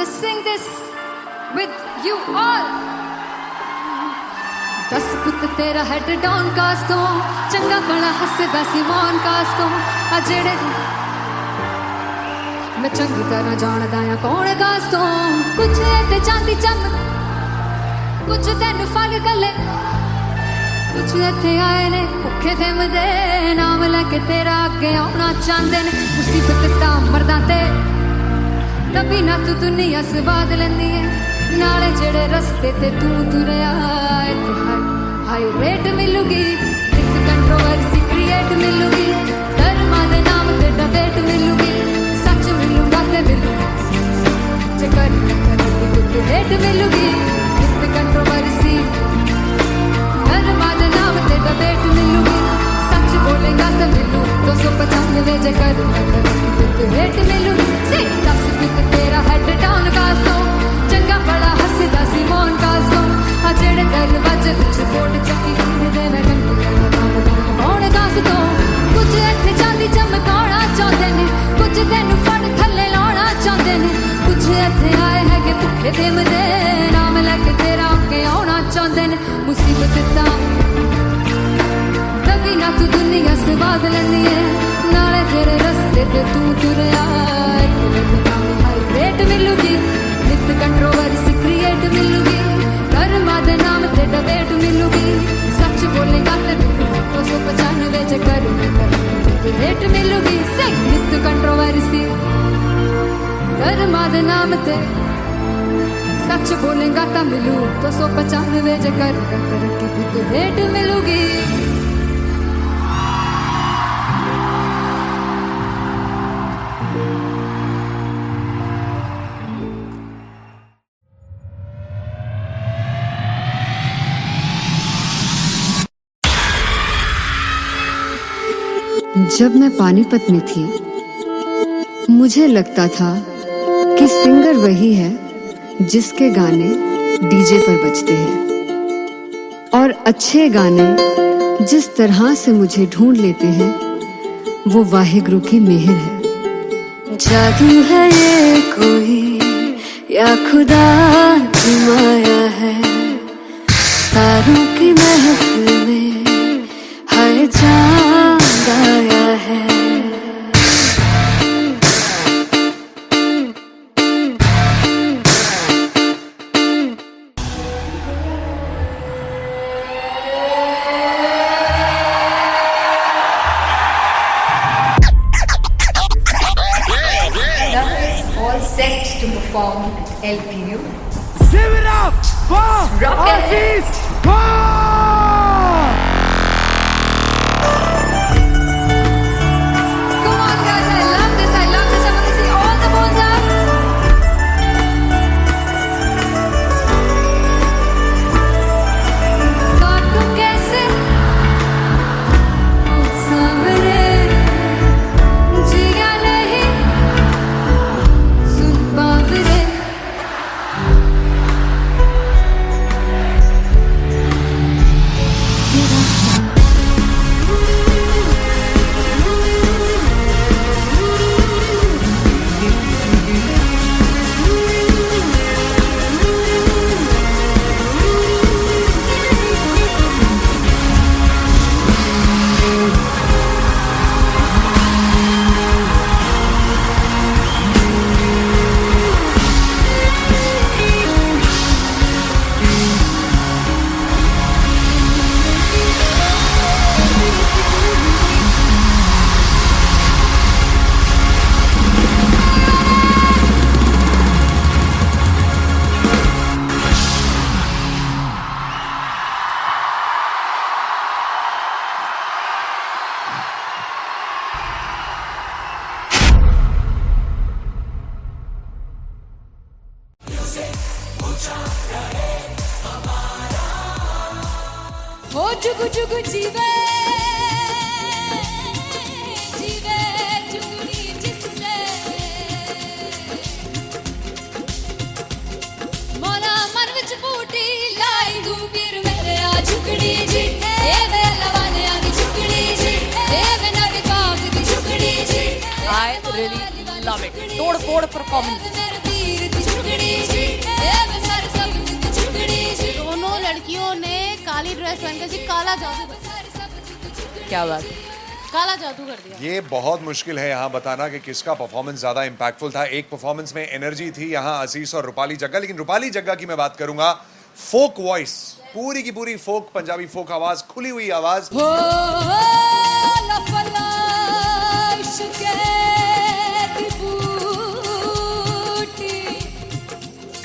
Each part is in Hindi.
gonna sing this with you all. दस पुत तेरा हेड डॉन कास तो चंगा बड़ा हसदा सिमोन कास तो आ जेड़े मैं चंगी तरह जानदा आ कौन कास तो कुछ ते चांदी चम कुछ तेन फल गले कुछ इत्थे आए ने भुखे थिमदे नाम लैके तेरा अगे आउणा चाहंदे ने मुसीबत तां मरदा ते तभी ना तू दुनिया स्वाद लैंदी है नाले जेड़े रस्ते ते तू तुरया इत्थे हाई रेट मिलूगी इस कंट्रोवर्सी क्रिएट मिलूगी धर्मा दे नाम ते डिबेट मिलूगी सच मिलूगा ते मिलूगा जे करी कुछ रेट मिलूगी इस कंट्रोवर्सी धर्मा दे नाम ते डिबेट मिलूगी सच बोलेगा तो मिलू 295 जे करी कुछ रेट मिलूगी से 10 पिक तेरा हेड डाउन कास दो चंगा बड़ा हसदा सिमोन कास दो आ जेड़े दरवाजे विच बोर्ड चक्की दे मैं कौन कास दो कुछ इत्थे चांदी चमकाना चाहते ने कुछ तेन फड़ थल्ले लाना चाहते ने कुछ इत्थे आए है कि भुखे थिमदे नाम लैके तेरा अगे आउणा चाहते ने मुसीबत तां तभी ना तू दुनिया स्वाद लैंदी है नाले तेरे रस्ते ते तू तुरया हाई रेट मिलूगी नित कंट्रोवर्सी क्रिएट मिलूगी धर्मा दे नाम ते डिबेट मिलूगी सच बोलेगा ते 295 जे करी रेट मिलूगी से नित कंट्रोवर्सी धर्मा दे नाम ते सच बोलेगा ता मिलू 295 जे करी रेट मिलूगी जब मैं पानीपत में थी मुझे लगता था कि सिंगर वही है जिसके गाने डीजे पर बजते हैं और अच्छे गाने जिस तरह से मुझे ढूंढ लेते हैं वो वाहिगुरु की मेहर है। जादू है ये कोई या खुदा की माया है तारों की महफिल में हाय चांद आया है। all set to perform at LPU. Give it up for Artist Come on guys, I love this. I want to see all the balls up. काटू कैसे सामने जिया नहीं सुन पावरे हो चुगु चुगु जीवे जीवे चुगुनी जिससे मोला मन विच बूटी लाई दू पीर मेरे आ झुकड़ी जी ए वे लवाने आ दी झुकड़ी जी ए वे नग काग दी झुकड़ी जी I really love it. तोड़ फोड़ performance. हीर दी झुकड़ी जी ए बसर सब दी झुकड़ी जी दोनों लड़कियों ने काली ड्रेस पहनकर जी काला जादू कर क्या बात है। काला जादू कर दिया। ये बहुत मुश्किल है यहाँ बताना कि किसका परफॉर्मेंस ज्यादा इंपैक्टफुल था। एक परफॉर्मेंस में एनर्जी थी यहाँ असीस और रूपाली जग्गा, लेकिन रूपाली जग्गा की मैं बात करूंगा, फोक वॉइस, पूरी की पूरी फोक, पंजाबी फोक आवाज, खुली हुई आवाज। हो लफला इश्क़े दी बूटी।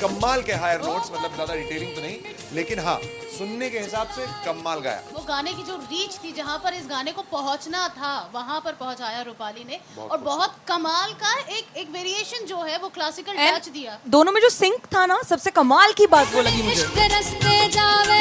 कमाल के हायर नोट्स, मतलब ज्यादा डिटेलिंग तो नहीं, लेकिन हाँ सुनने के हिसाब से कमाल गाया। वो गाने की जो रीच थी, जहाँ पर इस गाने को पहुंचना था वहां पर पहुंचाया रूपाली ने, और बहुत कमाल का एक वेरिएशन जो है वो क्लासिकल टच दिया। दोनों में जो सिंक था ना, सबसे कमाल की बात वो लगी मुझे। इश्क रस्ते जावे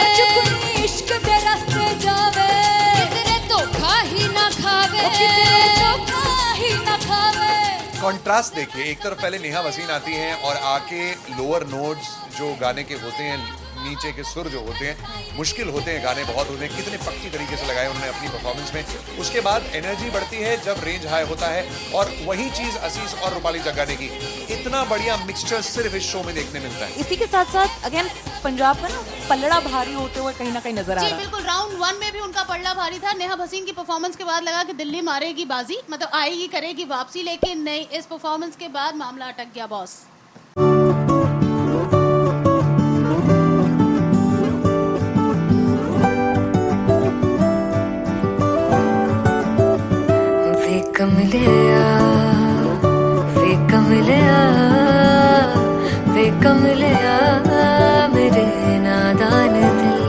इश्क दे रस्ते जावे कितने धोखा ही ना खावे कितने धोखा ही ना खावे। कॉन्ट्रास्ट देखिए, एक तरफ पहले नेहा वसीम आती हैं और आके लोअर नोट्स जो गाने के होते हैं, नीचे के सुर जो होते हैं, मुश्किल होते हैं, गाने बहुत होते हैं, कितने पक्की तरीके से लगाए उन्होंने अपनी परफॉर्मेंस में। उसके बाद एनर्जी बढ़ती है जब रेंज हाई होता है, और वही चीज असीस और रूपाली जग्गा ने की। इतना बढ़िया मिक्सचर सिर्फ इस शो में देखने मिलता है। इसी के साथ साथ अगेन पंजाब का ना पल्लड़ा भारी होते हुए कहीं ना कहीं नजर आ जी रहा है। बिल्कुल, राउंड 1 में भी उनका पल्ला भारी था। नेहा भसीन की परफॉर्मेंस के बाद लगा कि दिल्ली मारेगी बाजी, मतलब आएगी करेगी वापसी, लेकिन नहीं, इस परफॉर्मेंस के बाद मामला अटक गया बॉस। कमलिया वे कमलिया वे कमलिया मेरे नादान दिल।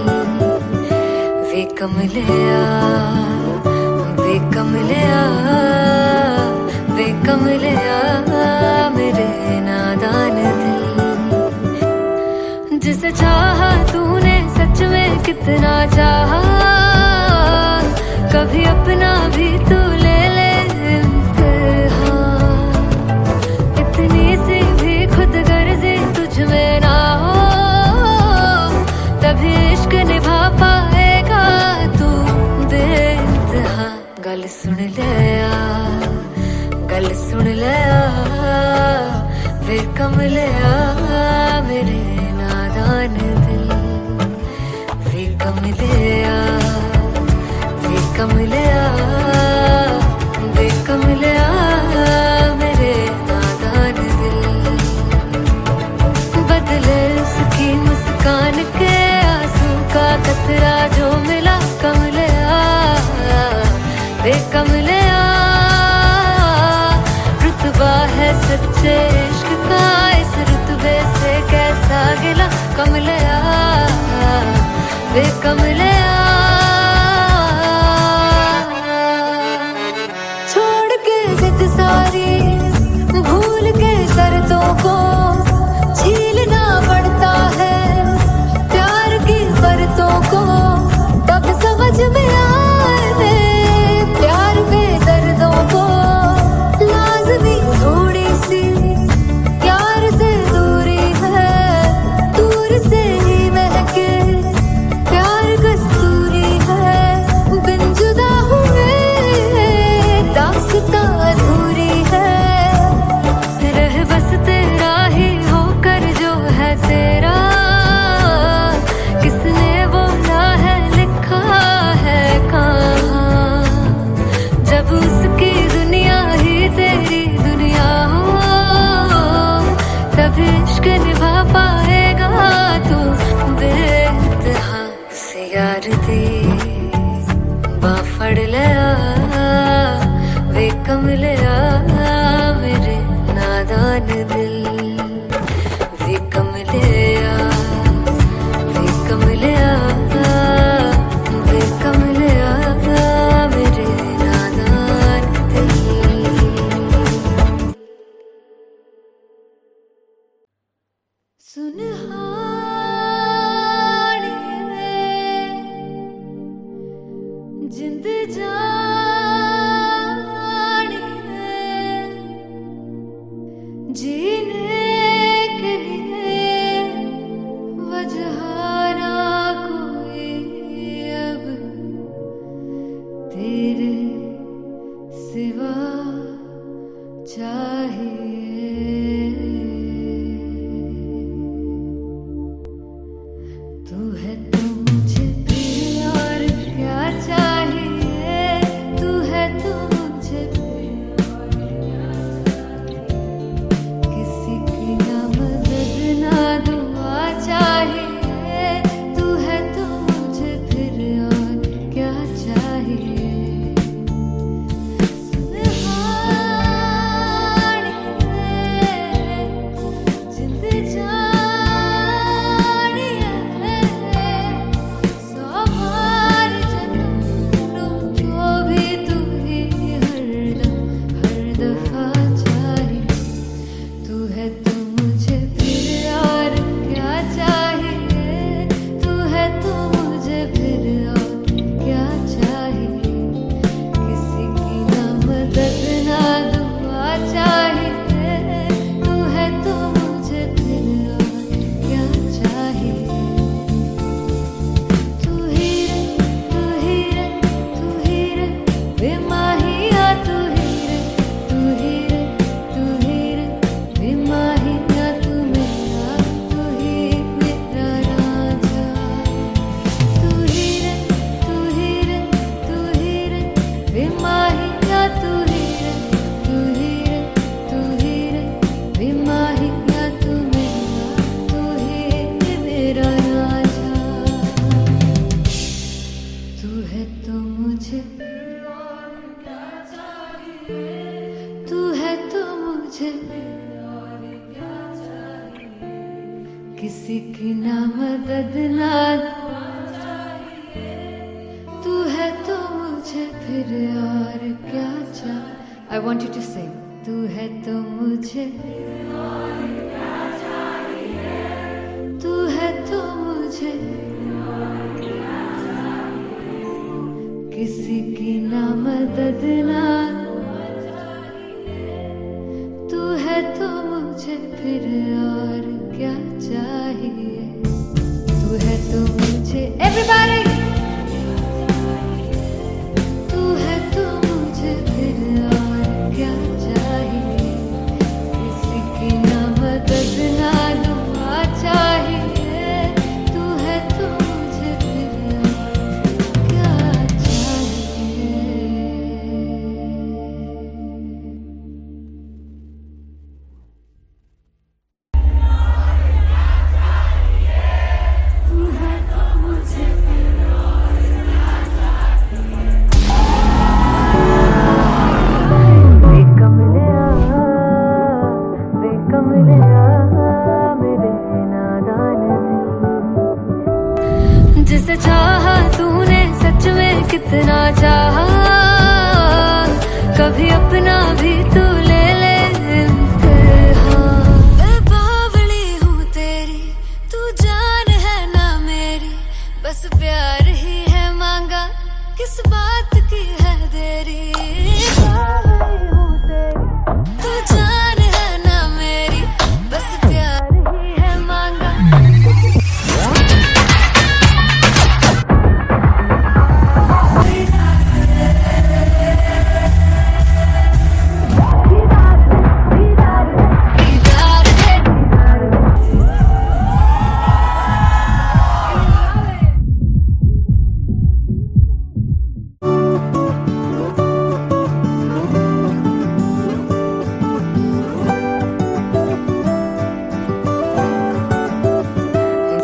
वे कमलिया वे कमलिया वे कमलिया मेरे नादान दिल। जिसे चाहा तूने सच में कितना चाहा, कभी अपना भी तू ले ले इतनी सी भी खुद गर्जी तुझ में ना हो, तभी इश्क निभा पाएगा तू बेइंतहा। गल सुन लिया गल सुन लिया वे कमलिया मेरे नादान दिल। वे कमलिया वे कमलिया वे कमलिया मेरे नादान दिल। बदले उसकी मुस्कान के आंसू का कतरा जो मिला कमलिया वे कमलिया। रुतबा है सच्चे इश्क का, इस रुतबे से कैसा गिला कमलिया वे कमलिया। भूल के शर्तों को झीलना पड़ता है, प्यार की शर्तों को तब समझ में आए। प्यार के दर्दों को लाज़मी थोड़ी सी प्यार से दूरी है, दूर से ही महके प्यार कस्तूरी है। बिन जुदा हुए दास्तां अधूरी है, बस तेरा ही होकर जो है तेरा, किसने बोला है लिखा है कहाँ। जब उसकी दुनिया ही तेरी दुनिया हो, तब इश्क निभा पाएगा तू बेइंतहा। उसे यार दी बाफड़ लिया वे कमलिया मेरे नादान दिल। वे कमलिया वे कमलिया वे कमलिया मेरे नादान दिल। सुनहानी जिंद जीने के लिए वजह ना कोई अब तेरे सिवा चाहिए। तू ही रे, तू ही रे, तू ही रे, बेमाहिया तू मेरा, तू ही मेरा राजा। तू ही रे, तू ही रे, तू ही रे, बेमाहिया तू ही रे, तू ही रे, तू ही रे, बेमाहिया तू मेरा, तू ही मेरा राजा। तू है तो मुझे, तू है तो मुझे, किसी की ना मदद ना, तू है तो मुझे फिर और क्या चाह। I want you to sing. तू है तो मुझे, तू है तो मुझे, किसी की ना मदद ना, तू है तो मुझे फिर और क्या चाहिए। तू है तो मुझे, everybody, तू है तो मुझे फिर और क्या चाहिए। किसी की ना मदद ना दुआ चाहिए। तू है तो मुझे फिर और क्या चाहिए। तू है तो मुझे जिसे चाहा तूने सच में कितना चाहा, कभी अपना भी तू ले ले इम्तिहान। मैं बावली हूँ तेरी, तू जान है ना मेरी, बस प्यार ही है मांगा, किस बात की है देरी। बावली हूँ तेरी, तू जान है ना मेरी, बस प्यार ही है मांगा।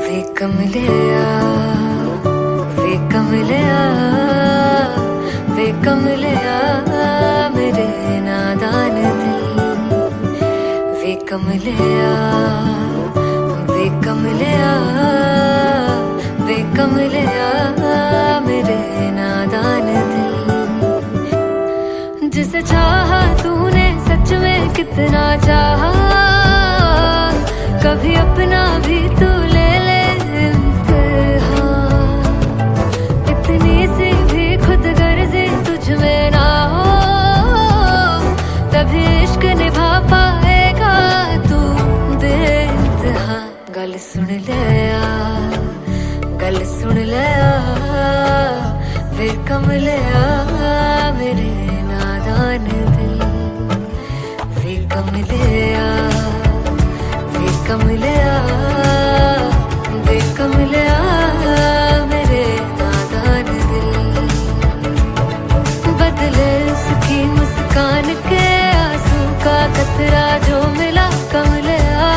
वे कमलिया, वे कमलिया, वे कमलिया मेरे नादान दिल। वे कमलिया, वे कमलिया, वे कमलिया मेरे नादान दिल। जिसे चाहा तूने सच में कितना चाहा, कभी अपना भी तू ले ले इम्तिहान। इतनी सी भी खुद गर्जी तुझ में ना हो, तभी इश्क निभा पाएगा तू बेइंतहा। गल सुन ले आ, गल सुन ले आ, वे कमलिया मेरे नादान दिल। वे कमलिया, वे कमलिया, वे कमलिया मेरे नादान दिल। बदले उसकी मुस्कान के आंसू का कतरा जो मिला कमलिया,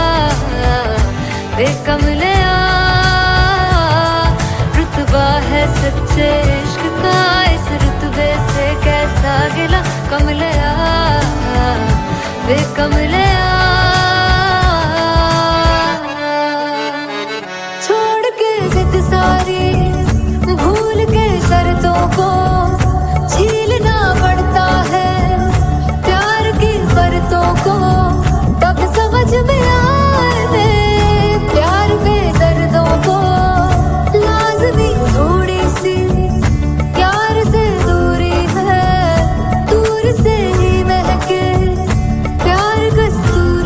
वे कमलिया। रुतबा है सच्चे इश्क का, इस रुतबे से कैसा गिला कमलिया, वे कमलिया। छोड़ के जिद सारी, भूल के शर्तों को, झीलना पड़ता है प्यार की शर्तों को। तब समझ में आए प्यार के दर्दों को, लाज़मी थोड़ी सी प्यार से दूरी है, दूर से ही महके प्यार कस्तूरी।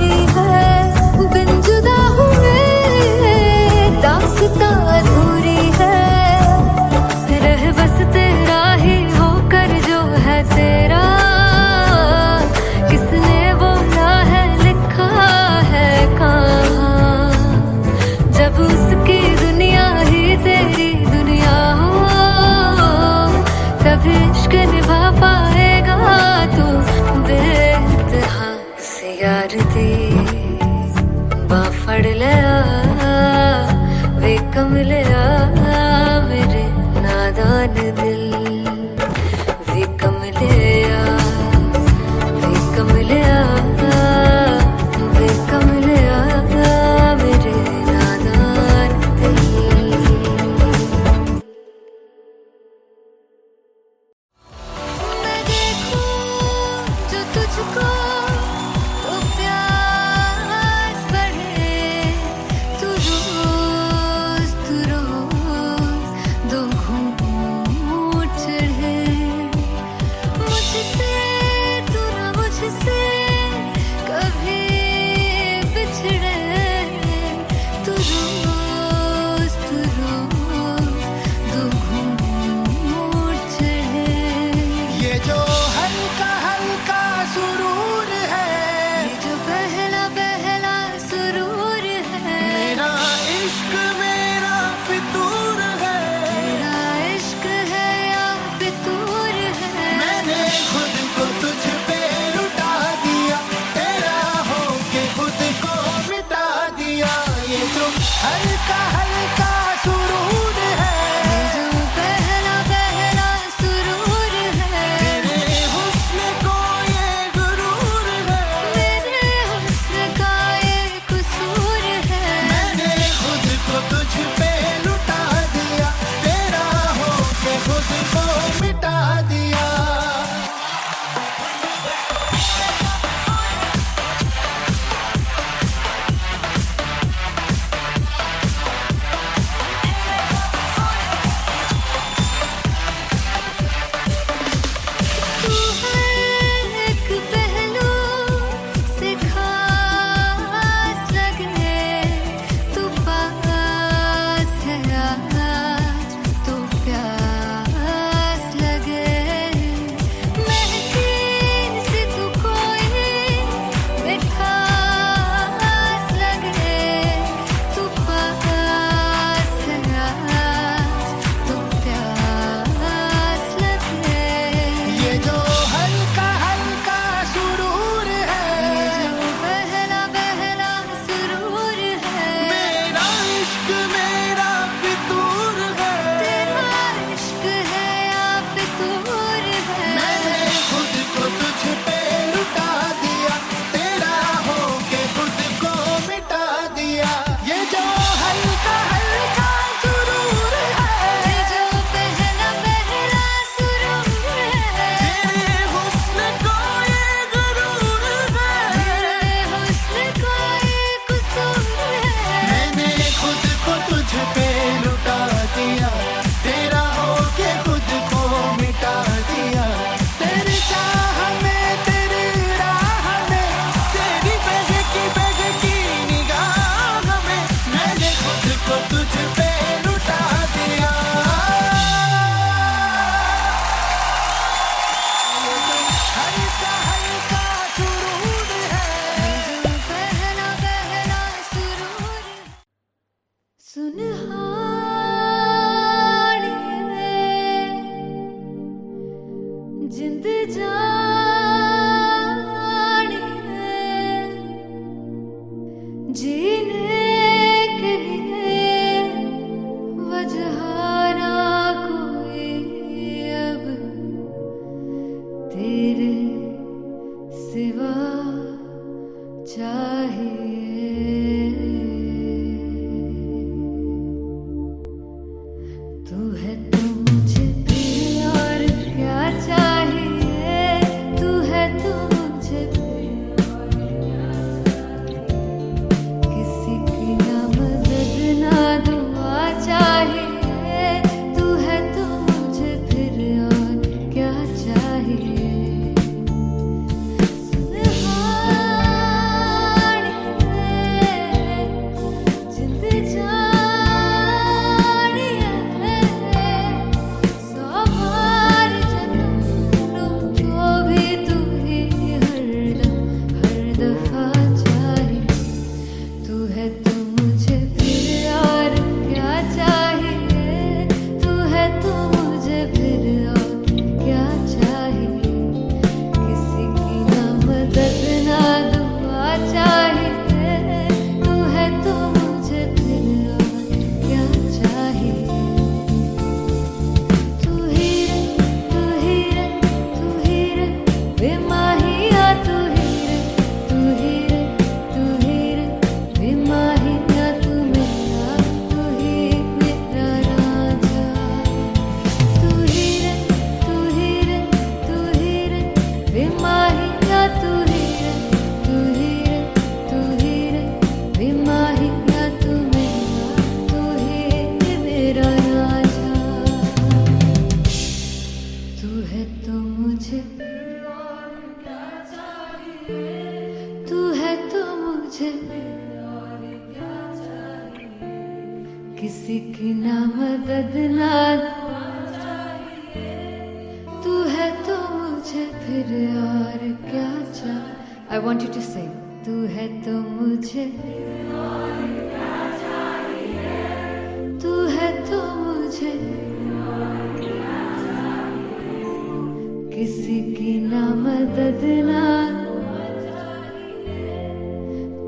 तू है तो मुझे किसी की ना मदद ना, तू है तो मुझे फिर और क्या चाहिए। I want you to sing. तू है तो मुझे, तू है तो मुझे किसी की ना मदद ना,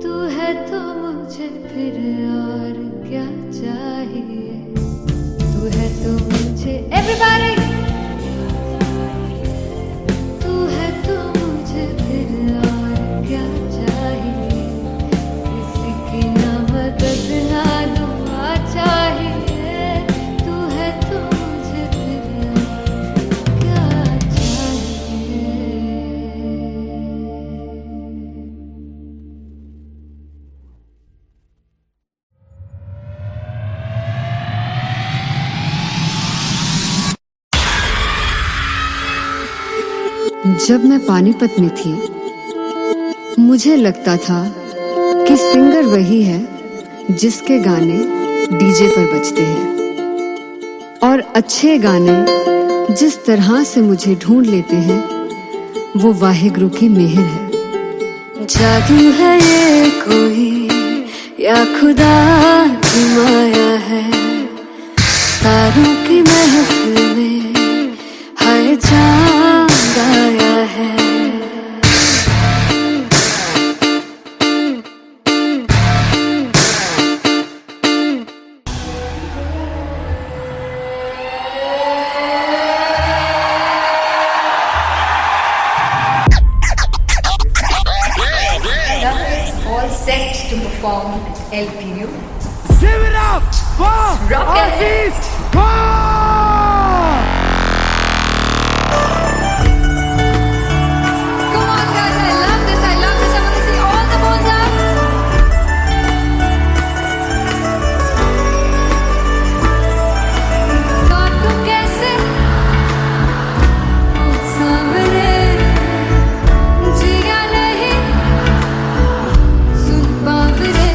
तू है तो मुझे फिर और क्या चाहिए। तू है तो मुझे everybody, तू है तो मुझे फिर और क्या चाहिए। किसी की ना मदद ना दुआ चाहिए। तू है तो मुझे फिर और क्या चाहिए। जब मैं पानीपत में थी मुझे लगता था कि सिंगर वही है जिसके गाने डीजे पर बजते हैं, और अच्छे गाने जिस तरह से मुझे ढूंढ लेते हैं वो वाहिगुरु की मेहर है। जादू है ये कोई या खुदा की माया है, तारों की महफिल में हाय चांद आया है। All set to perform LPU. Give it up for Aziz Khan! Come on guys, I love this, I love this. I want to see all the balls up. काटूं कैसे सामने, जिया नहीं सुन Paware.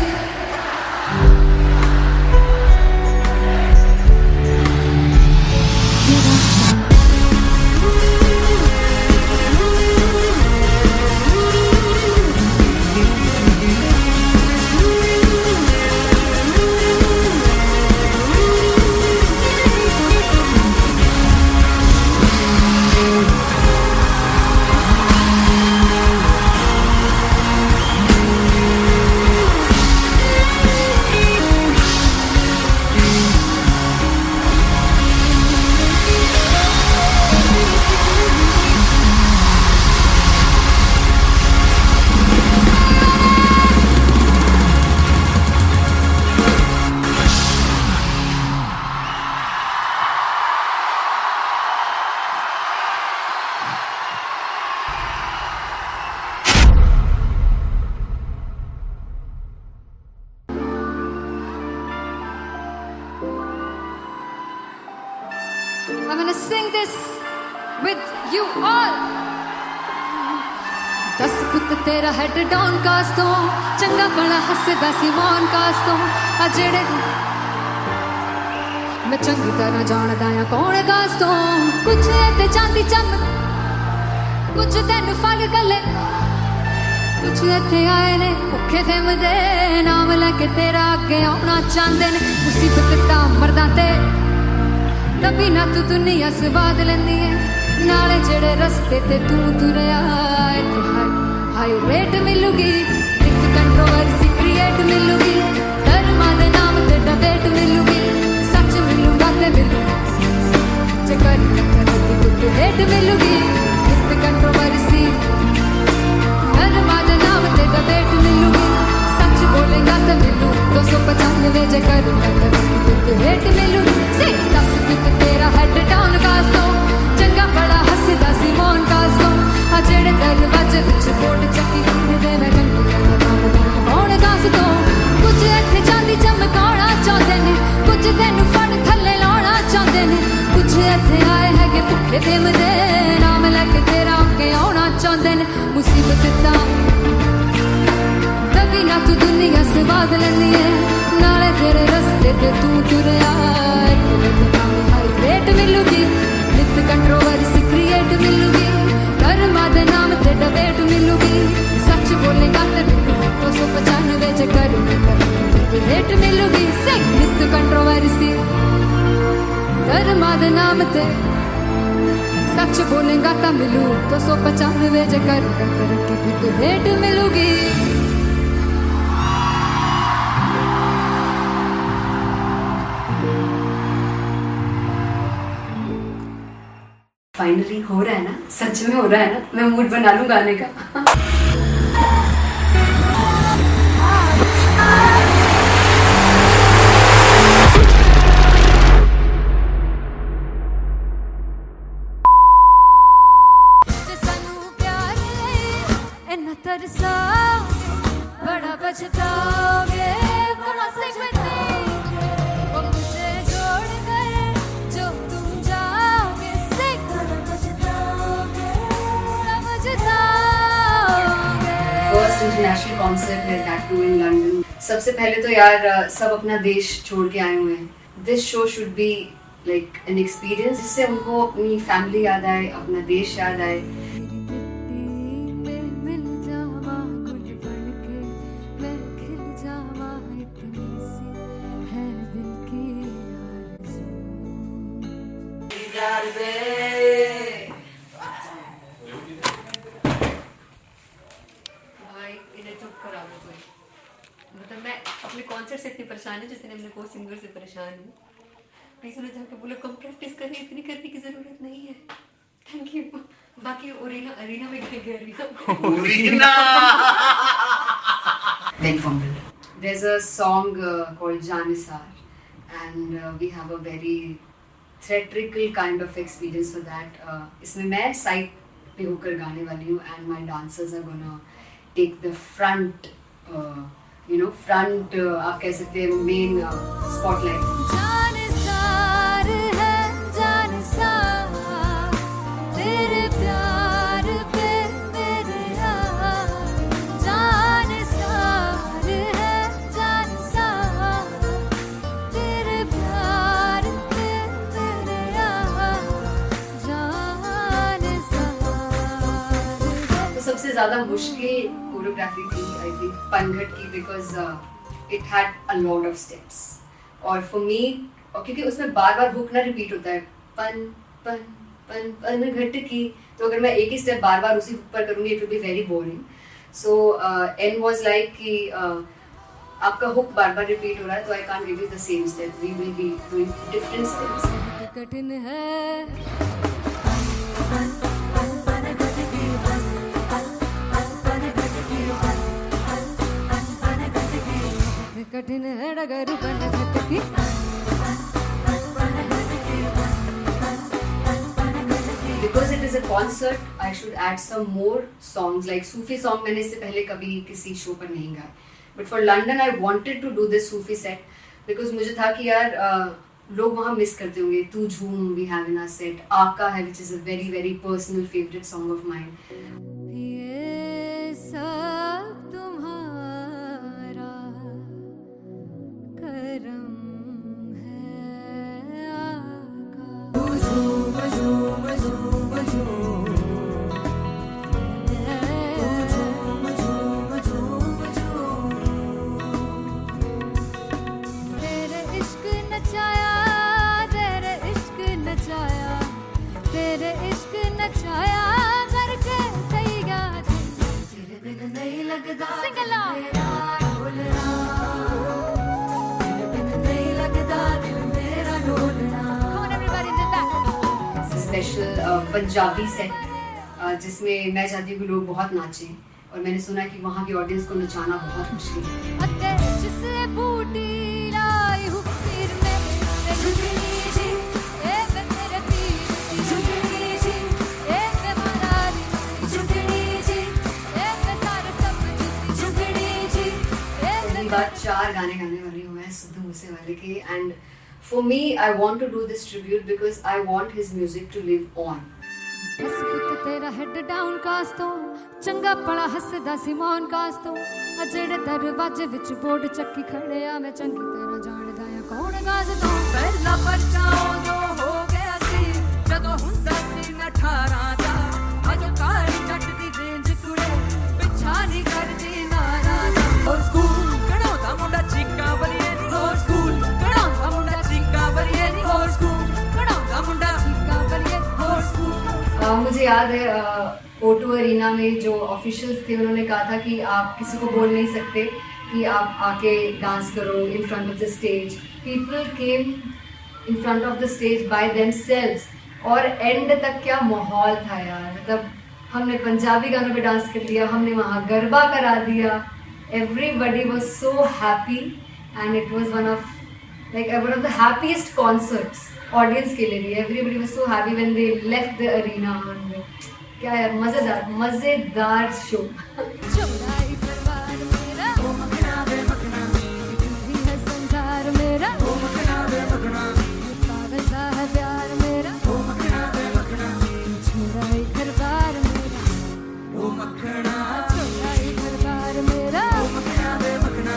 I'm gonna sing this with you all. दस पुत तेरा हेड डाउन कास्ट तो चंगा बड़ा हसदा सिमोन कास्ट तो आ जेड़े मैं चंगी तरह जानदा आ कौन कास्ट तो कुछ ते चांदी चम कुछ तेन फल गले कुछ इत्थे आए ने भुखे फिमदे नाम लैके तेरा अगे आउणा चाहंदे ने मुसीबत दा मरदा ते तभी ना तू दुनिया स्वाद लैंदी है नाले जेड़े रस्ते ते तू तुरया इत्थे हाई रेट मिलूगी एक कंट्रोवर्सी क्रिएट मिलूगी धर्मा दे नाम ते डिबेट मिलूगी सच मिलूगा ते मिलू जे करी टक्कर तो रेट मिलूगी एक कंट्रोवर्सी धर्मा दे नाम ते डिबेट मिलूगी सच बोलेगा ते मिलू 295 जे करी टक्कर तो रेट मिलूगी से दस पित तेरा हेड डाउन कास्तो चंगा बड़ा हसदा सिमोन कास्तो आ जेड़े दरवाजे विच बोर्ड चक्की दे मैं कंटी कौन कास्तो कुछ इत्थे चांदी चमकाउणा चाहंदे ने कुछ तैनू फड़ थल्ले लाउणा चाहंदे ने कुछ इत्थे आए हैगे भुखे फिमदे नाम लैके तेरा अगे आउणा चाहंदे आंदे ने मुसीबत दा कभी ना तू दुनिया से बाद लैंदी है नाले तेरे रस्ते ते तू तुरया हाई रेट मिलूगी नित कंट्रोवर्सी क्रिएट मिलूगी धर्मा दे नाम ते डिबेट मिलूगी सच बोलेगा ते 295 च कर रेट मिलूगी से नित कंट्रोवर्सी धर्मा दे नाम ते सच बोलेगा ता मिलू 295 च कर फिर रेट मिलूगी फाइनली हो रहा है ना, सच में हो रहा है ना, मैं मूड बना लूं गाने का। बड़ा पछताओगे मुझे छोड़ कर जो तुम जाओगे फर्स्ट इंटरनेशनल कॉन्सर्ट है दैट टू इन लंदन। सबसे पहले तो यार सब अपना देश छोड़ के आए हुए हैं। This show should be like an experience जिससे उनको अपनी फैमिली याद आए, अपना देश याद आए। मतलब मैं अपने कॉन्सर्ट से इतनी परेशान है जितने अपने को सिंगर से परेशान हूँ। प्लीज उन्हें जाके बोलो कम प्रैक्टिस करनी, इतनी करने की जरूरत नहीं है। Thank you. बाकी अरीना में गए arena very fumble. There's a song called Janisar and we have a very theatrical kind of experience for that. इसमें मैं साइड पे होकर गाने वाली हूँ and my dancers are gonna take the front आप कह सकते हैं मेन स्पॉटलाइट। जानसार है जानसार तेरे प्यार पे मेरे जानसार है जानसार तेरे प्यार पे मेरे जानसार। तो सबसे ज्यादा मुश्किल कोरियोग्राफी थी आई थिंक पनघट की, because it had a lot of steps और फॉर मी, और क्योंकि उसमें बार बार हुक ना रिपीट होता है पन पन पन पनघट की, तो अगर मैं एक ही स्टेप बार बार उसी हुक पर करूंगी it will be very boring. So an was like कि आपका हुक बार बार रिपीट हो रहा है तो I can't give you the same step, we will be doing different steps. कठिन है कठिन है डगर पनघट की Because it is a concert, I should add some more songs like Sufi song. मैंने इससे पहले कभी किसी शो पर नहीं गाया, but for London I wanted to do this Sufi set because मुझे था कि यार लोग वहाँ मिस करते होंगे। तू झूम we have in our set, आका है which is a very very personal favorite song of mine. ये सब तुम्हारा करम है आका। झूम झूम झूम झूम झूम झूम झूम तेरे इश्क नचाया तेरे इश्क नचाया तेरे इश्क नचाया करके तैयार तेरे बिन नहीं लगदा सिंगला स्पेशल पंजाबी सेट जिसमें मैं चाहती हूँ कि लोग बहुत नाचें, और मैंने सुना कि वहाँ की ऑडियंस को नचाना बहुत मुश्किल है। अते जिसे बूटी लाई हूँ पीर में झुकनी जी ए वे तेरे पीर झुकनी जी ए वे मरारी झुकनी जी ए वे सारे सब झुकनी जी पहली बार 4 गाने गाने वाली हूँ मैं सिद्धू मूसेवाले के, and for me I want to do this tribute because I want his music to live on. बस पुत तेरा हेड डाउन कास तो चंगा पड़ा हसदा सिमोन कास तो आ जेड़े दरवाजे विच बोर्ड चक्की खड़े आ मैं चंगी तरह जानदा आ कौन गाज तो ਪਹਿਲਾ ਬੱਚਾ ਉਦੋਂ ਹੋ ਗਿਆ ਸੀ ਜਦੋਂ ਹੁੰਦਾ ਸੀ ਮੈਂ 18 ਦਾ ਅਜੋ ਕਾਲੀ ਜੱਟ ਦੀ ਰੇਂਜ ਕੁੜੇ ਪਿੱਛਾ ਨਹੀਂ ਕਰਦੀ ਨਾਰਾ ਦਾ ਹੋਰ ਸਕੂਲ ਕਢਾਉਂਦਾ ਮੁੰਡਾ ਚੀਕਾਂ ਬਲੀਏ ਨੀ ਹੋਰ ਸਕੂਲ ਕਢਾਉਂਦਾ ਮੁੰਡਾ ਚੀਕਾਂ ਬਲੀਏ ਨੀ ਹੋਰ ਸਕੂਲ ਕਢਾਉਂਦਾ ਮੁੰਡਾ ਚੀਕਾਂ ਬਲੀਏ ਹੋਰ ਸਕੂਲ मुझे याद है O2 अरीना में जो ऑफिशियल्स थे उन्होंने कहा था कि आप किसी को बोल नहीं सकते कि आप आके डांस करो in front of the stage. People came in front of the stage by themselves और एंड तक क्या माहौल था यार. मतलब हमने पंजाबी गानों पे डांस कर लिया, हमने वहाँ गरबा करा दिया. Everybody was so happy and it was one of the happiest concerts audience के लिए भी. Everybody was so happy when they left the arena. क्या यार मज़ेदार शो. चौड़ाई परिवार मेरा ओ मखना वे मखना ही है संसार मेरा ओ मखना वे मखना पागल सा है प्यार मेरा ओ मखना वे मखना चौड़ाई परिवार मेरा ओ मखना चौड़ाई परिवार मेरा ओ मखना वे मखना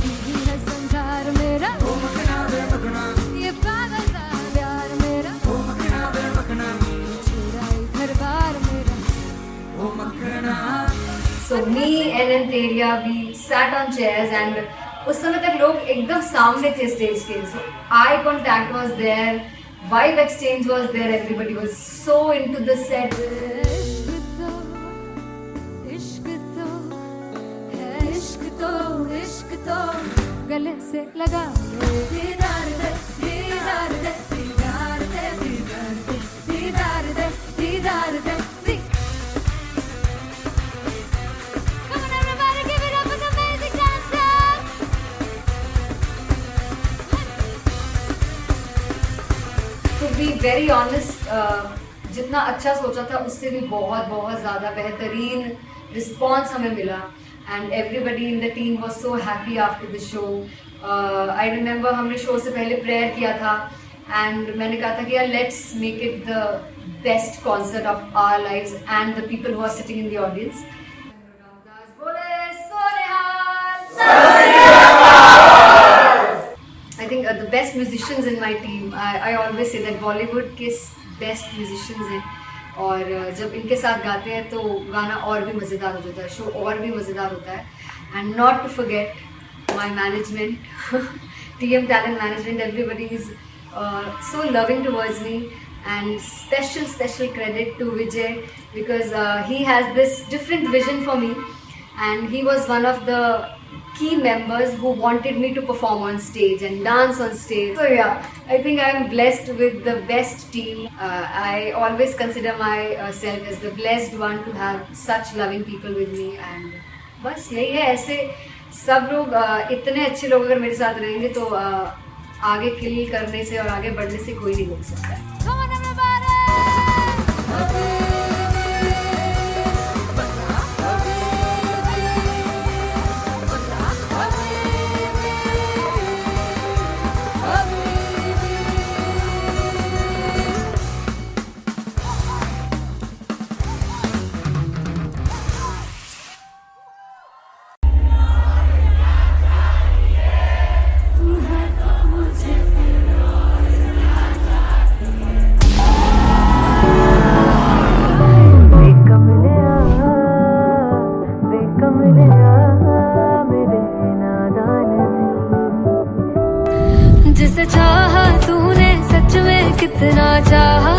ही है संसार मेरा ओ मखना वे मखना ये पागल सा है प्यार मेरा ओ मखना वे मखना चौड़ाई परिवार मेरा. So me and Anteria, we sat on chairs and उस समय तक लोग एकदम सामने थे स्टेज के. So eye contact was there, vibe exchange was there, everybody was so into the set. इश्क तो गले से लगा दीदार दे दीदार दे दीदार दे दीदार दे दीदार दे. Come on everybody, give it up for the amazing dancers. To be very honest, जितना अच्छा सोचा था उससे भी बहुत ज़्यादा बेहतरीन रिस्पॉन्स हमें मिला. And everybody in the team was so happy after the show. I remember हमने शो से पहले प्रेयर किया था and मैंने कहा था कि यार let's make it the best concert of our lives and the people who are sitting in the audience. I think the best musicians in my team. I always say that Bollywood के best musicians हैं और जब इनके साथ गाते हैं तो गाना और भी मज़ेदार हो जाता है, शो और भी मज़ेदार होता है. And not to forget my management, TM Talent Management. Everybody is so loving towards me and special credit to Vijay because he has this different vision for me and he was one of the key members who wanted me to perform on stage and dance on stage. So yeah, I think I am blessed with the best team. I always consider myself as the blessed one to have such loving people with me and बस यही है. ऐसे सब लोग इतने अच्छे लोग अगर मेरे साथ रहेंगे तो आगे किल करने से और आगे बढ़ने से कोई नहीं रोक सकता है. Come on everybody. जिसे चाहा तूने सच में कितना चाहा,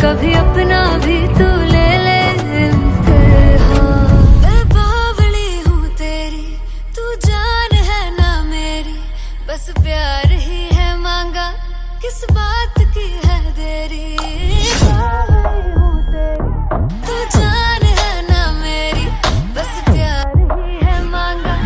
कभी अपना भी तू ले ले इम्तिहान. मैं बावली हूँ तेरी, तू जान है ना मेरी, बस प्यार ही है मांगा, किस बात की है देरी. बावली हूँ तेरी, तू जान है ना मेरी, बस प्यार ही है मांगा.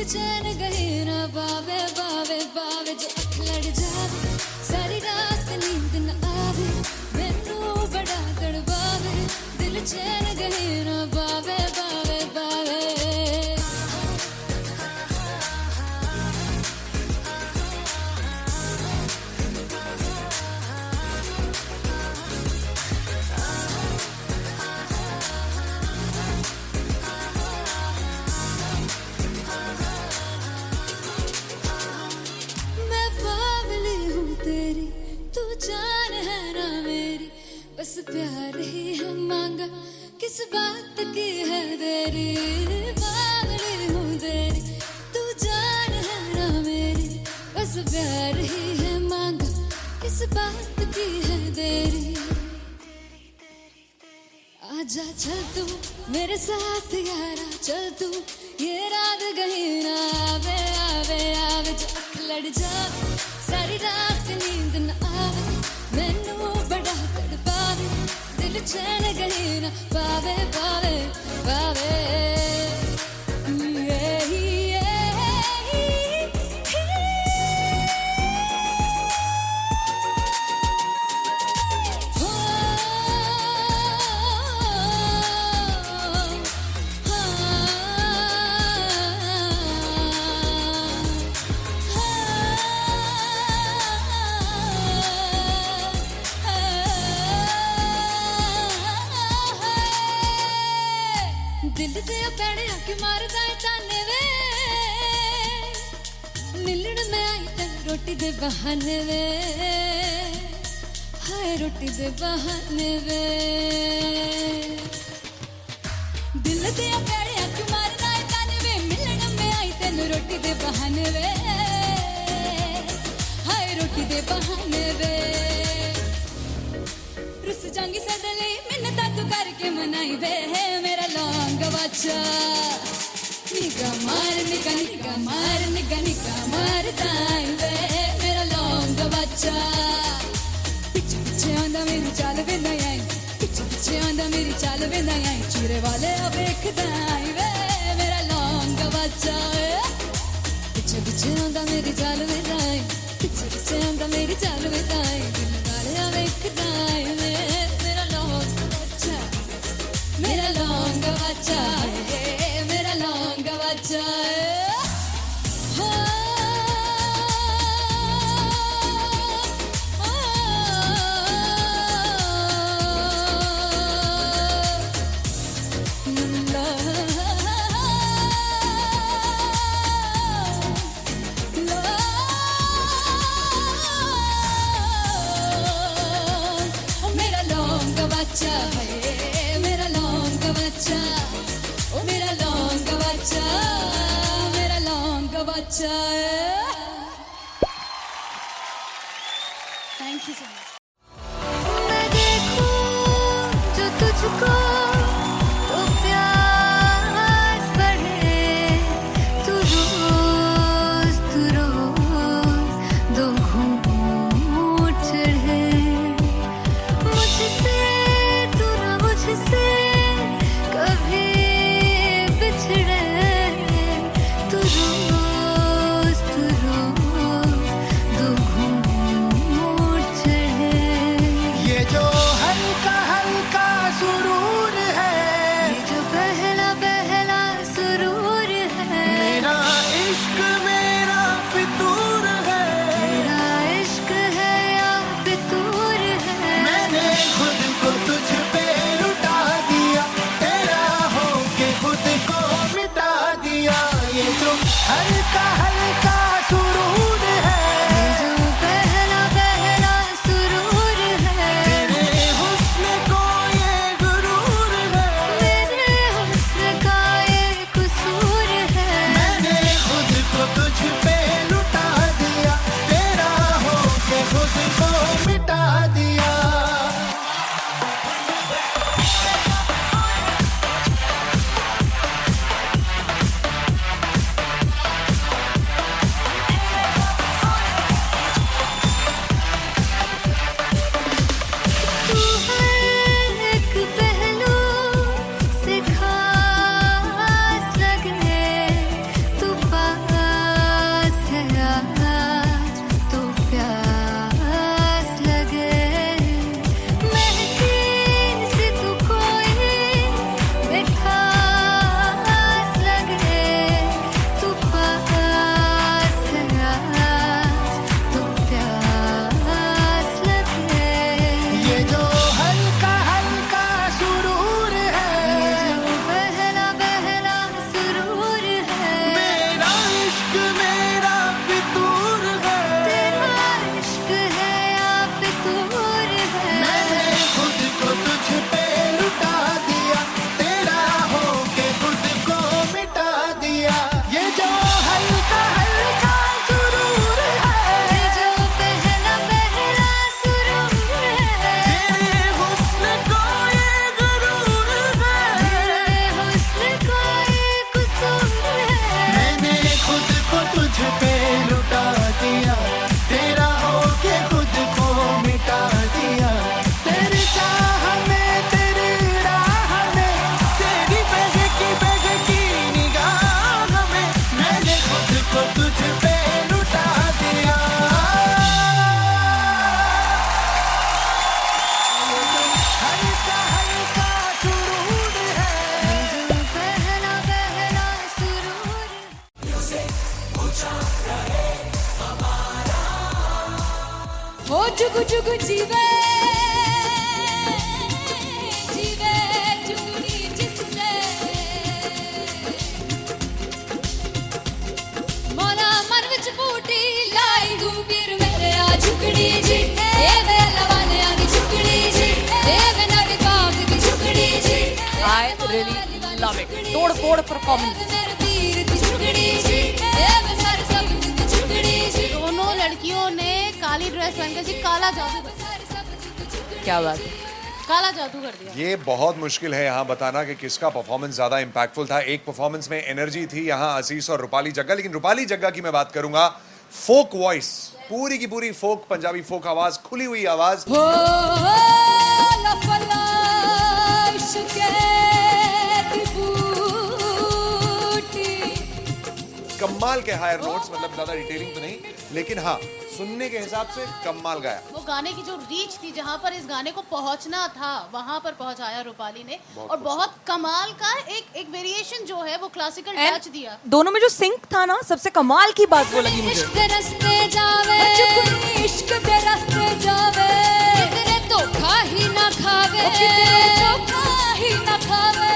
दिल चैन गए ना बावे बावे बावे जो अख लड़ जावे सारी रात नींद न आवे मैनू बड़ा तड़पावे दिल चैन गए ना बावे बावे बावे मैं बावली हूँ तेरी तू जान है ना मेरी बस प्यार ही है मांगा किस बात की है देरी बावली हूँ तेरी तू जान है ना मेरी बस प्यार ही है मांगा किस बात की है देरी आजा चल तू मेरे साथ यारा चल तू ये रात गही ना आवे आवे आवे जो अख लड़ जावे सारी रात नींद न आवे मैनू बड़ा तड़पावे दिल चैन गही ना पावे पावे पावे दिल दे पैड़े आके मारदा है ताने वे मिलन में आई तन रोटी दे बहाने वे हाय रोटी दे बहाने वे दिल दे पैड़े आके मारदा है ताने वे मिलन में आई तन रोटी दे बहाने वे हाय रोटी दे बहाने वे रुस जांगी सदले मिन्नता तू करके मनाई वे मेरा लौंग बच्चा निगा मार ताई वे मेरा लौंग बच्चा पीछे पीछे आंदा मेरी चाल वे नहीं आई पीछे पीछे आंदा मेरी चाल वे नहीं आई चूरे वाले अब देखदा आई वे मेरा लौंग बच्चा पीछे पीछे आंदा मेरी चाल वे नहीं आई पीछे पीछे आंदा मेरी चाल वे नहीं आई दिल वाले अब देखदा आई वे मेरा लौंग बच्चा मेरा लौंग बच्चा मेरा लौंग बच्चा मेरा लौंग बच्चा मेरा लौंग बच्चा ओ मेरा लौंग बच्चा मेरा लौंग बच्चा थैंक यू सो मच मैं देखूं जो तुझको तो प्यास बढ़े तू रोज दो घूंट चढ़े मुझसे तू ना मुझसे कभी बिछड़े तू रोज जुगु जुगु जीवे जीवे जुगनी जिसने मौला मन विच बूटी लाई गुबीर मेरे आ झुकड़ी जी ए वे लवाने आ झुकड़ी जी ए वे नवी बाग की झुकड़ी जी I really love it. तोड़ फोड़ परफॉर्मेंस। दोनों लड़कियों ने काली ड्रेस पहनकर जी काला जादू कर दिया। क्या बात है। काला जादू कर दिया। ये बहुत मुश्किल है यहाँ बताना कि किसका परफॉर्मेंस ज्यादा इंपैक्टफुल था। एक परफॉर्मेंस में एनर्जी थी यहाँ असीस और रूपाली जग्गा, लेकिन रूपाली जग्गा की मैं बात करूंगा, फोक वॉइस, पूरी की पूरी फोक, पंजाबी फोक आवाज, खुली हुई आवाज। कमाल के हायर नोट्स, मतलब ज्यादा डिटेलिंग तो नहीं, लेकिन हाँ सुनने के हिसाब से कमाल गाया। वो गाने की जो रीच थी, जहाँ पर इस गाने को पहुंचना था वहां पर पहुंचाया रूपाली ने, और बहुत कमाल का एक वेरिएशन जो है वो क्लासिकल टच दिया। दोनों में जो सिंक था ना, सबसे कमाल की बात वो लगी मुझे। इश्क दे रस्ते जावे इश्क दे रस्ते जावे कितने धोखा ही ना खावे कितने धोखा ही ना खावे।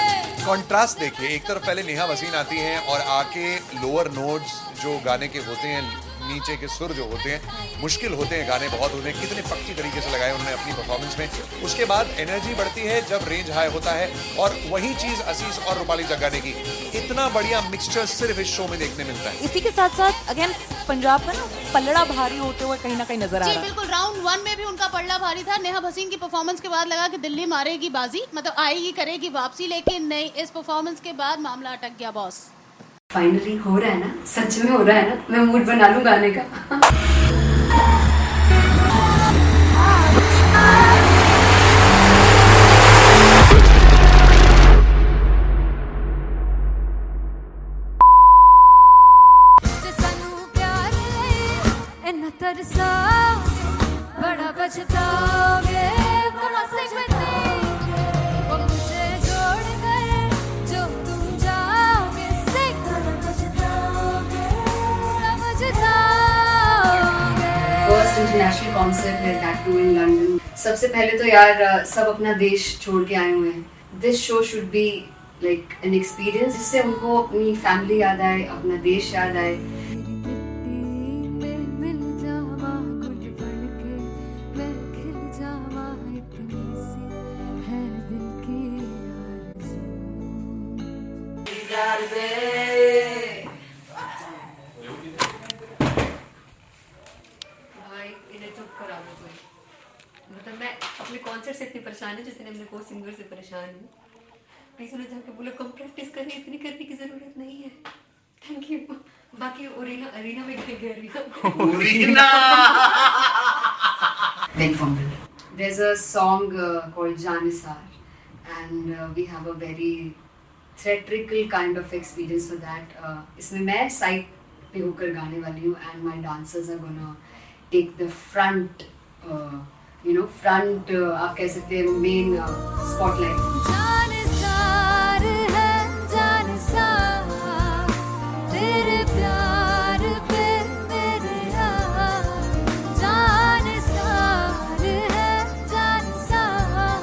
कॉन्ट्रास्ट देखिए, एक तरफ पहले नेहा वसीन आती हैं और आके लोअर नोट्स जो गाने के होते हैं, नीचे के सुर जो होते हैं, मुश्किल होते हैं, गाने बहुत होते हैं, कितने पक्की तरीके से लगाए उन्होंने अपनी परफॉर्मेंस में। उसके बाद एनर्जी बढ़ती है जब रेंज हाई होता है, और वही चीज असीस और रूपाली जग्गा ने की। इतना बढ़िया मिक्सचर सिर्फ इस शो में देखने मिलता है। इसी के साथ साथ अगेन पंजाब का ना पलड़ा भारी होते हुए कहीं ना कहीं नजर आ जी रहा है। बिल्कुल, राउंड 1 में भी उनका पलड़ा भारी था। नेहा भसीन की परफॉर्मेंस के बाद लगा कि दिल्ली मारेगी बाजी, मतलब आएगी, करेगी वापसी, लेकिन नहीं, इस परफॉर्मेंस के बाद मामला अटक गया बॉस। फाइनली हो रहा है ना, सच में हो रहा है ना, मैं मूड बना लूं गाने का। बड़ा पछताओगे बड़ा सिखते वो मुझे छोड़ गए जो तुम जाओगे फर्स्ट इंटरनेशनल कॉन्सर्ट है, दैट टू इन लंदन। सबसे पहले तो यार सब अपना देश छोड़ के आए हुए हैं। This show should be like an experience, जिससे उनको अपनी फैमिली याद आए, अपना देश याद आए। मतलब मैं अपने कॉन्सर्ट से इतनी परेशान है जितने अपने को सिंगर से परेशान हूँ। प्लीज उन्हें जाके बोलो कम प्रैक्टिस करनी, इतनी करने की जरूरत नहीं है। Thank you. बाकी अरीना में गए arena Very fumble. There's a song called Janisar, and we have a very theatrical kind of experience for that. इसमें मैं साइड पे होकर गाने वाली हूँ, and my dancers are gonna take the front, front आप कह सकते हैं मेन spotlight. जानसार है जानसार तेरे प्यार पे मेरे जानसार है जानसार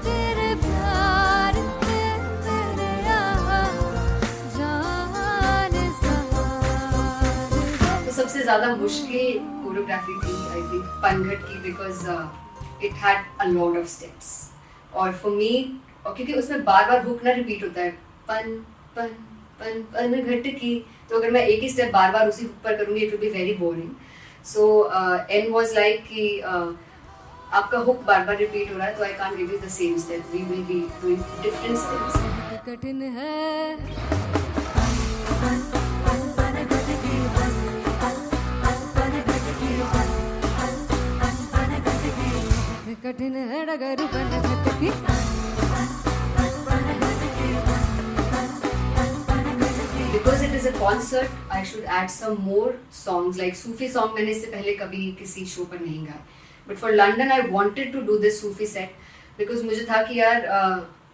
तेरे प्यार पे मेरे जानसार। तो सबसे ज़्यादा मुश्किल कोरियोग्राफी थी आई थिंक पनघट की, because it had a lot of steps, और फॉर मी, और क्योंकि उसमें बार बार हुक ना रिपीट होता है, पन पन पन पन घट की, तो अगर मैं एक ही स्टेप बार बार उसी हुक पर करूंगी it will be very boring. So an was like कि आपका हुक बार बार रिपीट हो रहा है, तो I can't give you the same step, we will be doing different steps. कठिन है कठिन है डगर बन घटकी Because it is a concert, I should add some more songs, like Sufi song मैंने इससे पहले कभी किसी शो पर नहीं गाए, but for London I wanted to do this Sufi set because मुझे था कि यार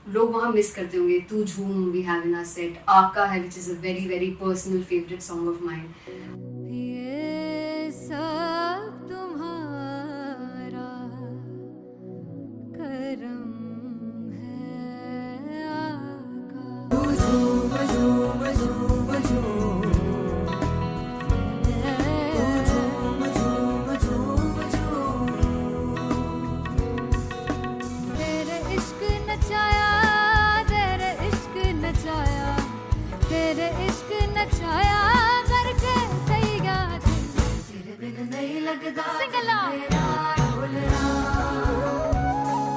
लोग वहाँ मिस करते होंगे। तू झूम we have in our set, आका है which is a very very personal favorite song of mine. ये सब तुम्हारा करम है आका। तेरे इश्क नचाया, तेरे इश्क नचाया, तेरे इश्क नचाया करके तैयार। तेरे बिन नहीं लगदा Sing along. मेरा ढोलना,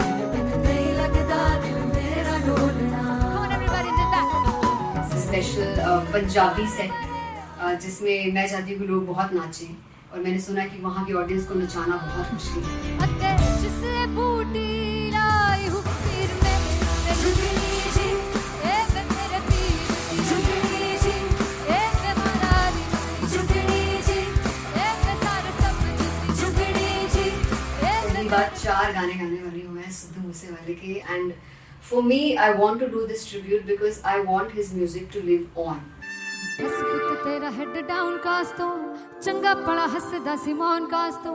तेरे बिन नहीं लगदा दिल मेरा ढोलना। Come on everybody, do that. Special Punjabi set जिसमें मैं चाहती हूँ कि लोग बहुत नाचें, और मैंने सुना है कि वहाँ की ऑडियंस को नचाना बहुत मुश्किल है। अते जिसे बूटी लाई हूँ पीर में झुकनी जी, ए वे मेरे पीर की झुकनी जी, ए वे मरारी झुकनी जी, ए वे सारे सब झुकनी जी, ए वे पहली बार 4 गाने गाने वाली हूँ मैं सिद्धू मूसेवाले के, and for me I want to do this tribute because I want his music to live on. बस पुत तेरा हेड डाउन कास तो चंगा पड़ा हसदा सिमोन कास तो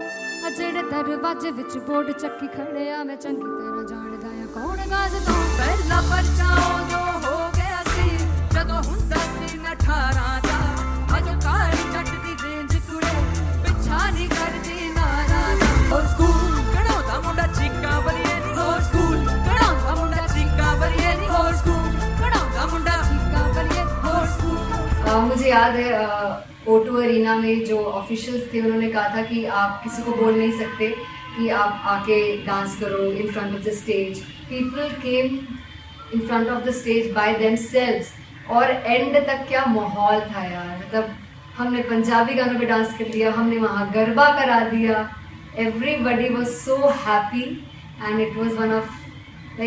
अजेड़े दरवाजे विच बोर्ड चक्की खड़े आ मैं चंगी तरह जानदा आ कौन गाज तो ਪਹਿਲਾ ਪਰਚਾ ਉਦੋਂ ਹੋ ਗਿਆ ਸੀ ਜਦੋਂ ਹੁੰਦਾ ਸੀ ਮੈਂ 18 ਦਾ ਅਜੋ ਕਾਲੀ ਜੱਟ ਦੀ ਰੇਂਜ ਕੁੜੇ ਪਿੱਛਾ ਨਹੀਂ ਕਰਦੀ ਨਾਰਾ ਦਾ ਹੋਰ ਸਕੂਲ ਕਢਾਉਂਦਾ ਮੁੰਡਾ ਚੀਕਾਂ ਬਲੀਏ ਨੀ ਹੋਰ ਸਕੂਲ ਕਢਾਉਂਦਾ ਮੁੰਡਾ ਚੀਕਾਂ ਬਲੀਏ ਨੀ ਹੋਰ ਸਕੂਲ ਕਢਾਉਂਦਾ ਮੁੰਡਾ ਚੀਕਾਂ ਬਲੀਏ ਹੋਰ ਸਕੂਲ। मुझे याद है O2 अरीना में जो ऑफिशियल्स थे उन्होंने कहा था कि आप किसी को बोल नहीं सकते कि आप आके डांस करो in front of the stage. People came in front of the stage by themselves, और एंड तक क्या माहौल था यार, मतलब हमने पंजाबी गानों पे डांस कर लिया, हमने वहाँ गरबा करा दिया, everybody was so happy and it was one of the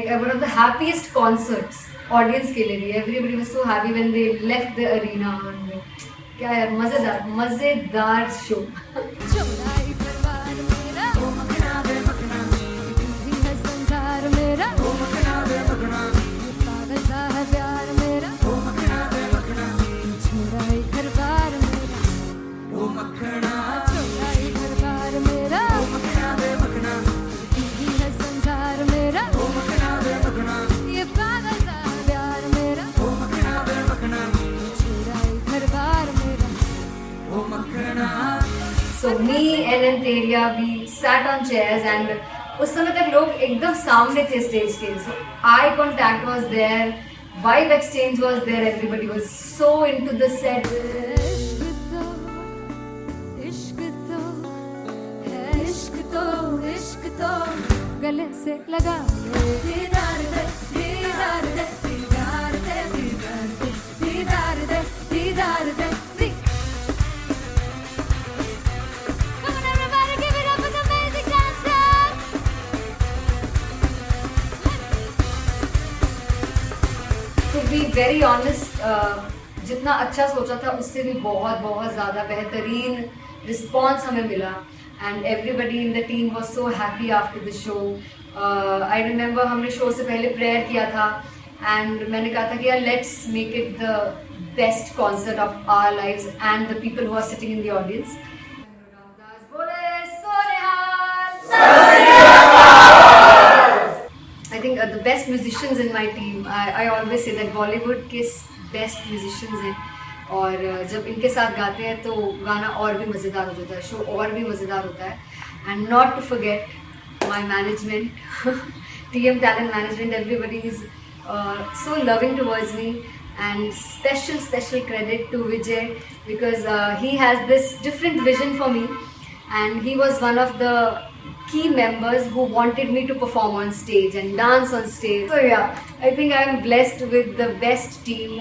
happiest concerts audience के लिए भी। Everybody was so happy when they left the arena. क्या यार, मजेदार शो। चौड़ाई परिवार मेरा ओ मखना वे मखना, ही है संसार मेरा ओ मखना वे मखना, पागल सा है प्यार मेरा ओ मखना वे मखना, चौड़ाई परिवार मेरा ओ मखना, चौड़ाई परिवार मेरा ओ मखना वे मखना, ही है संसार मेरा ओ मखना वे मखना, ये पागल सा है प्यार मेरा ओ मखना वे मखना, चौड़ाई परिवार मेरा। So me and Anteria, we sat on chairs and उस समय तक लोग एकदम सामने थे स्टेज के, so eye contact was there, vibe exchange was there, everybody was so into the set. इश्क तो है, इश्क तो गले से लगा दीदार दे दीदार दे दीदार दे दीदार दे दीदार दे दीदार दे। Come on everybody, give it up for the amazing dancers. To be very honest, जितना अच्छा सोचा था उससे भी बहुत ज़्यादा बेहतरीन रिस्पॉन्स हमें मिला, and everybody in the team was so happy after the show. I remember हमने शो से पहले प्रेयर किया था, एंड मैंने कहा था कि यार let's make it the best concert of our lives and the people who are sitting in the audience. I think the best musicians in my team, I always say that Bollywood के best musicians हैं, और जब इनके साथ गाते हैं तो गाना और भी मज़ेदार हो जाता है, शो और भी मज़ेदार होता है। And not to forget my management, TM Talent Management, everybody is so loving towards me, and special credit to Vijay because he has this different vision for me, and he was one of the key members who wanted me to perform on stage and dance on stage. So yeah, I think I am blessed with the best team.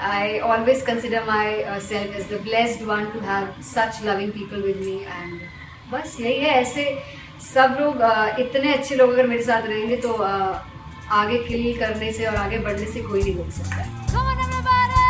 I always consider myself as the blessed one to have such loving people with me, and बस यही है। ऐसे सब लोग इतने अच्छे लोग अगर मेरे साथ रहेंगे तो आगे किल करने से और आगे बढ़ने से कोई नहीं रोक सकता है। Come on everybody!